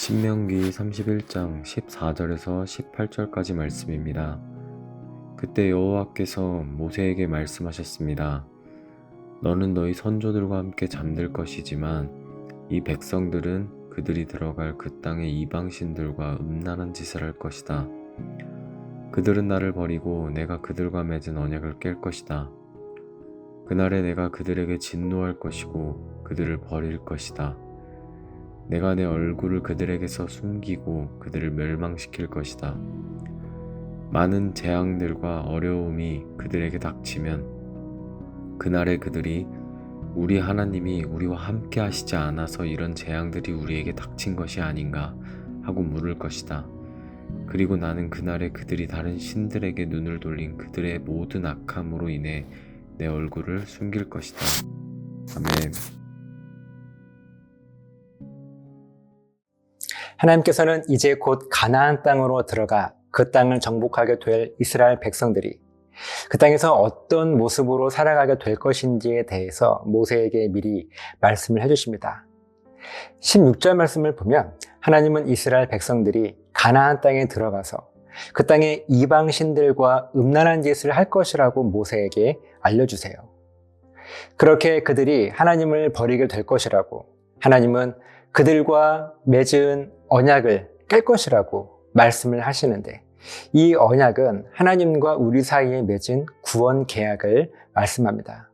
신명기 31장 14절에서 18절까지 말씀입니다. 그때 여호와께서 모세에게 말씀하셨습니다. 너는 너희 선조들과 함께 잠들 것이지만 이 백성들은 그들이 들어갈 그 땅의 이방신들과 음란한 짓을 할 것이다. 그들은 나를 버리고 내가 그들과 맺은 언약을 깰 것이다. 그날에 내가 그들에게 진노할 것이고 그들을 버릴 것이다. 내가 내 얼굴을 그들에게서 숨기고 그들을 멸망시킬 것이다. 많은 재앙들과 어려움이 그들에게 닥치면 그날에 그들이 우리 하나님이 우리와 함께 하시지 않아서 이런 재앙들이 우리에게 닥친 것이 아닌가 하고 물을 것이다. 그리고 나는 그날에 그들이 다른 신들에게 눈을 돌린 그들의 모든 악함으로 인해 내 얼굴을 숨길 것이다. 아멘. 하나님께서는 이제 곧 가나안 땅으로 들어가 그 땅을 정복하게 될 이스라엘 백성들이 그 땅에서 어떤 모습으로 살아가게 될 것인지에 대해서 모세에게 미리 말씀을 해주십니다. 16절 말씀을 보면 하나님은 이스라엘 백성들이 가나안 땅에 들어가서 그 땅의 이방신들과 음란한 짓을 할 것이라고 모세에게 알려주세요. 그렇게 그들이 하나님을 버리게 될 것이라고, 하나님은 그들과 맺은 언약을 깰 것이라고 말씀을 하시는데, 이 언약은 하나님과 우리 사이에 맺은 구원 계약을 말씀합니다.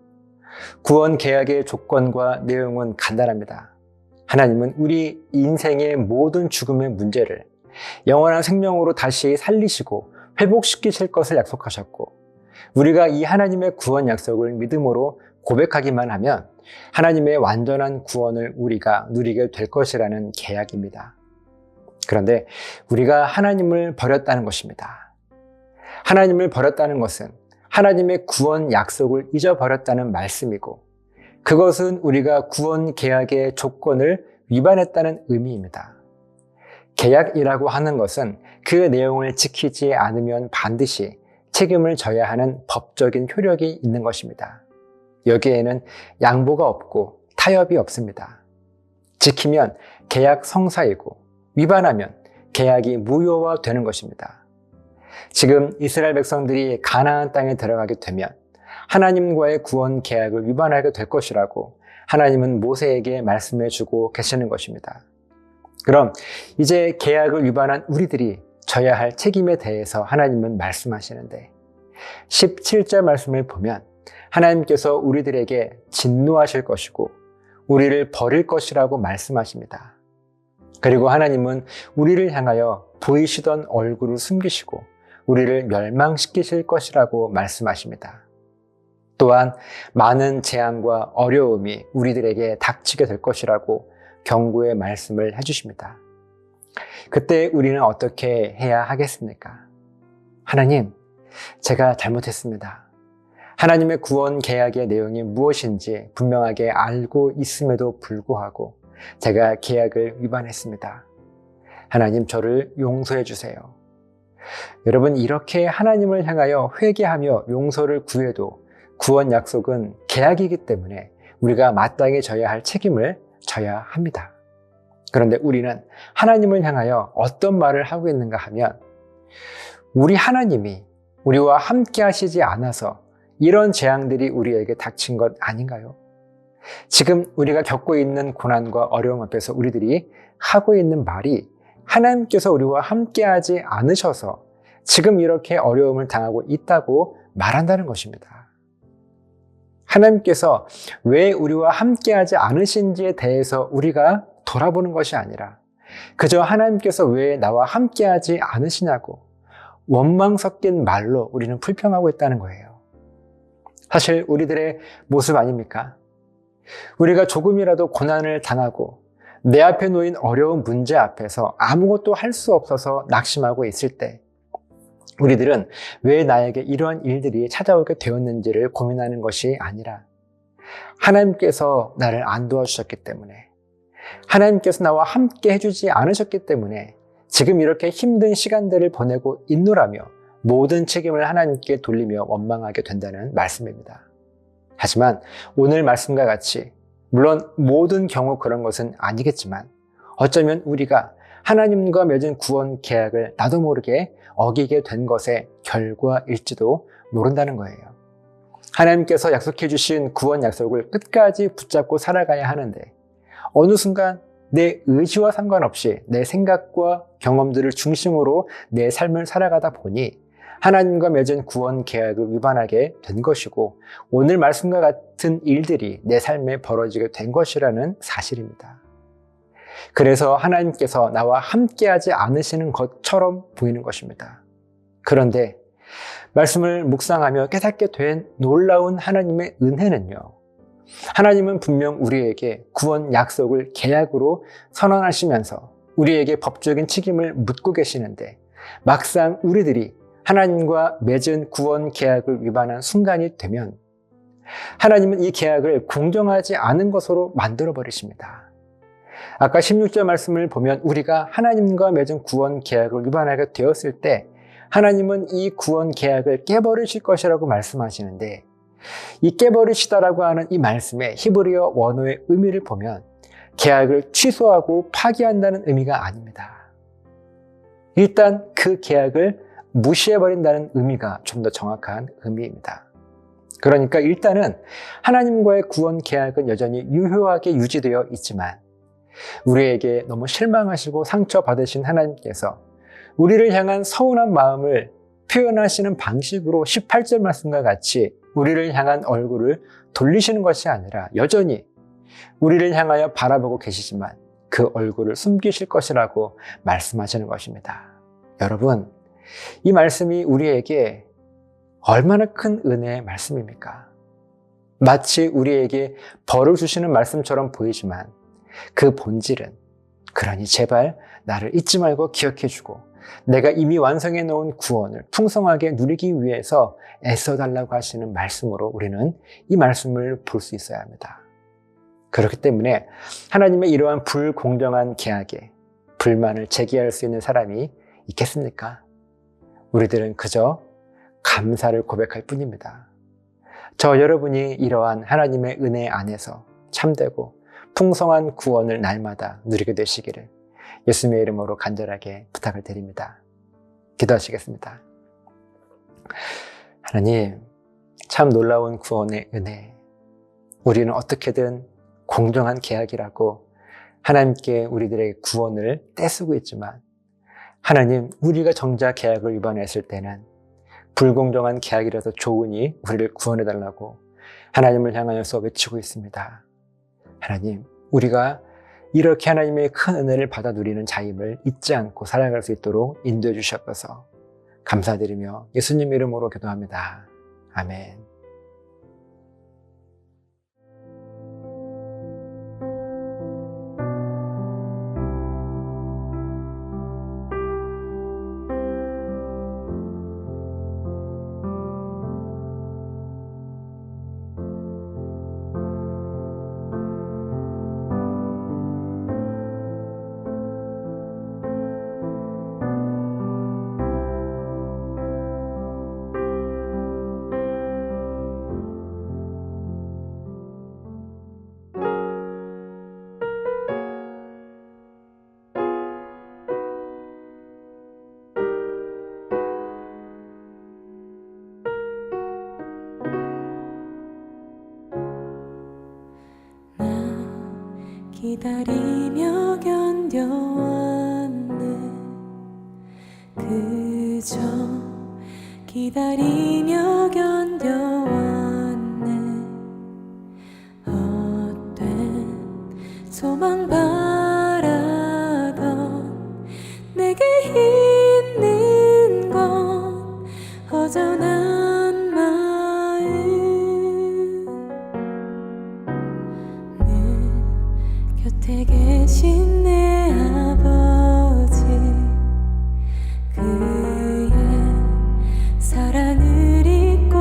구원 계약의 조건과 내용은 간단합니다. 하나님은 우리 인생의 모든 죽음의 문제를 영원한 생명으로 다시 살리시고 회복시키실 것을 약속하셨고, 우리가 이 하나님의 구원 약속을 믿음으로 고백하기만 하면 하나님의 완전한 구원을 우리가 누리게 될 것이라는 계약입니다. 그런데 우리가 하나님을 버렸다는 것입니다. 하나님을 버렸다는 것은 하나님의 구원 약속을 잊어버렸다는 말씀이고, 그것은 우리가 구원 계약의 조건을 위반했다는 의미입니다. 계약이라고 하는 것은 그 내용을 지키지 않으면 반드시 책임을 져야 하는 법적인 효력이 있는 것입니다. 여기에는 양보가 없고 타협이 없습니다. 지키면 계약 성사이고 위반하면 계약이 무효화되는 것입니다. 지금 이스라엘 백성들이 가나안 땅에 들어가게 되면 하나님과의 구원 계약을 위반하게 될 것이라고 하나님은 모세에게 말씀해 주고 계시는 것입니다. 그럼 이제 계약을 위반한 우리들이 져야 할 책임에 대해서 하나님은 말씀하시는데, 17절 말씀을 보면 하나님께서 우리들에게 진노하실 것이고 우리를 버릴 것이라고 말씀하십니다. 그리고 하나님은 우리를 향하여 보이시던 얼굴을 숨기시고 우리를 멸망시키실 것이라고 말씀하십니다. 또한 많은 재앙과 어려움이 우리들에게 닥치게 될 것이라고 경고의 말씀을 해주십니다. 그때 우리는 어떻게 해야 하겠습니까? 하나님, 제가 잘못했습니다. 하나님의 구원 계약의 내용이 무엇인지 분명하게 알고 있음에도 불구하고 제가 계약을 위반했습니다. 하나님, 저를 용서해 주세요. 여러분, 이렇게 하나님을 향하여 회개하며 용서를 구해도 구원 약속은 계약이기 때문에 우리가 마땅히 져야 할 책임을 져야 합니다. 그런데 우리는 하나님을 향하여 어떤 말을 하고 있는가 하면, 우리 하나님이 우리와 함께 하시지 않아서 이런 재앙들이 우리에게 닥친 것 아닌가요? 지금 우리가 겪고 있는 고난과 어려움 앞에서 우리들이 하고 있는 말이 하나님께서 우리와 함께 하지 않으셔서 지금 이렇게 어려움을 당하고 있다고 말한다는 것입니다. 하나님께서 왜 우리와 함께 하지 않으신지에 대해서 우리가 돌아보는 것이 아니라 그저 하나님께서 왜 나와 함께 하지 않으시냐고 원망 섞인 말로 우리는 불평하고 있다는 거예요. 사실 우리들의 모습 아닙니까? 우리가 조금이라도 고난을 당하고 내 앞에 놓인 어려운 문제 앞에서 아무것도 할 수 없어서 낙심하고 있을 때 우리들은 왜 나에게 이러한 일들이 찾아오게 되었는지를 고민하는 것이 아니라 하나님께서 나를 안 도와주셨기 때문에, 하나님께서 나와 함께 해주지 않으셨기 때문에 지금 이렇게 힘든 시간들을 보내고 있노라며 모든 책임을 하나님께 돌리며 원망하게 된다는 말씀입니다. 하지만 오늘 말씀과 같이, 물론 모든 경우 그런 것은 아니겠지만 어쩌면 우리가 하나님과 맺은 구원 계약을 나도 모르게 어기게 된 것의 결과일지도 모른다는 거예요. 하나님께서 약속해 주신 구원 약속을 끝까지 붙잡고 살아가야 하는데 어느 순간 내 의지와 상관없이 내 생각과 경험들을 중심으로 내 삶을 살아가다 보니 하나님과 맺은 구원 계약을 위반하게 된 것이고 오늘 말씀과 같은 일들이 내 삶에 벌어지게 된 것이라는 사실입니다. 그래서 하나님께서 나와 함께하지 않으시는 것처럼 보이는 것입니다. 그런데 말씀을 묵상하며 깨닫게 된 놀라운 하나님의 은혜는요, 하나님은 분명 우리에게 구원 약속을 계약으로 선언하시면서 우리에게 법적인 책임을 묻고 계시는데 막상 우리들이 하나님과 맺은 구원 계약을 위반한 순간이 되면 하나님은 이 계약을 공정하지 않은 것으로 만들어 버리십니다. 아까 16절 말씀을 보면 우리가 하나님과 맺은 구원 계약을 위반하게 되었을 때 하나님은 이 구원 계약을 깨버리실 것이라고 말씀하시는데 이 깨버리시다라고 하는 이 말씀의 히브리어 원어의 의미를 보면 계약을 취소하고 파기한다는 의미가 아닙니다. 일단 그 계약을 무시해버린다는 의미가 좀 더 정확한 의미입니다. 그러니까 일단은 하나님과의 구원 계약은 여전히 유효하게 유지되어 있지만 우리에게 너무 실망하시고 상처받으신 하나님께서 우리를 향한 서운한 마음을 표현하시는 방식으로 18절 말씀과 같이 우리를 향한 얼굴을 돌리시는 것이 아니라 여전히 우리를 향하여 바라보고 계시지만 그 얼굴을 숨기실 것이라고 말씀하시는 것입니다. 여러분, 이 말씀이 우리에게 얼마나 큰 은혜의 말씀입니까? 마치 우리에게 벌을 주시는 말씀처럼 보이지만 그 본질은 그러니 제발 나를 잊지 말고 기억해주고 내가 이미 완성해 놓은 구원을 풍성하게 누리기 위해서 애써달라고 하시는 말씀으로 우리는 이 말씀을 볼 수 있어야 합니다. 그렇기 때문에 하나님의 이러한 불공정한 계약에 불만을 제기할 수 있는 사람이 있겠습니까? 우리들은 그저 감사를 고백할 뿐입니다. 저 여러분이 이러한 하나님의 은혜 안에서 참되고 풍성한 구원을 날마다 누리게 되시기를 예수님의 이름으로 간절하게 부탁을 드립니다. 기도하시겠습니다. 하나님, 참 놀라운 구원의 은혜. 우리는 어떻게든 공정한 계약이라고 하나님께 우리들의 구원을 떼쓰고 있지만 하나님, 우리가 정작 계약을 위반했을 때는 불공정한 계약이라도 좋으니 우리를 구원해달라고 하나님을 향하여서 외치고 있습니다. 하나님, 우리가 이렇게 하나님의 큰 은혜를 받아 누리는 자임을 잊지 않고 살아갈 수 있도록 인도해 주셨어서 감사드리며 예수님 이름으로 기도합니다. 아멘. 기다리며 견뎌왔네. 그저 기다리며 견뎌왔네. 헛된 소망 바라던 내게 있는 건 허전한 마음. 곁에 계신 내 아버지, 그의 사랑을 잊고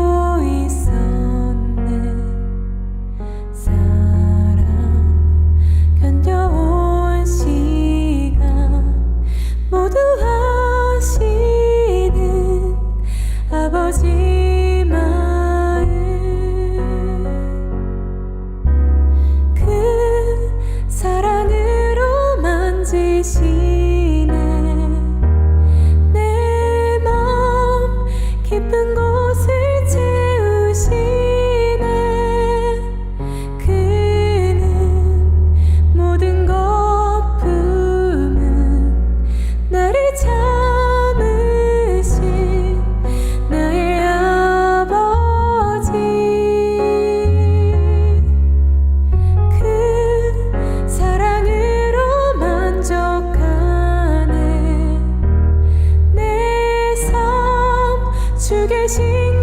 대신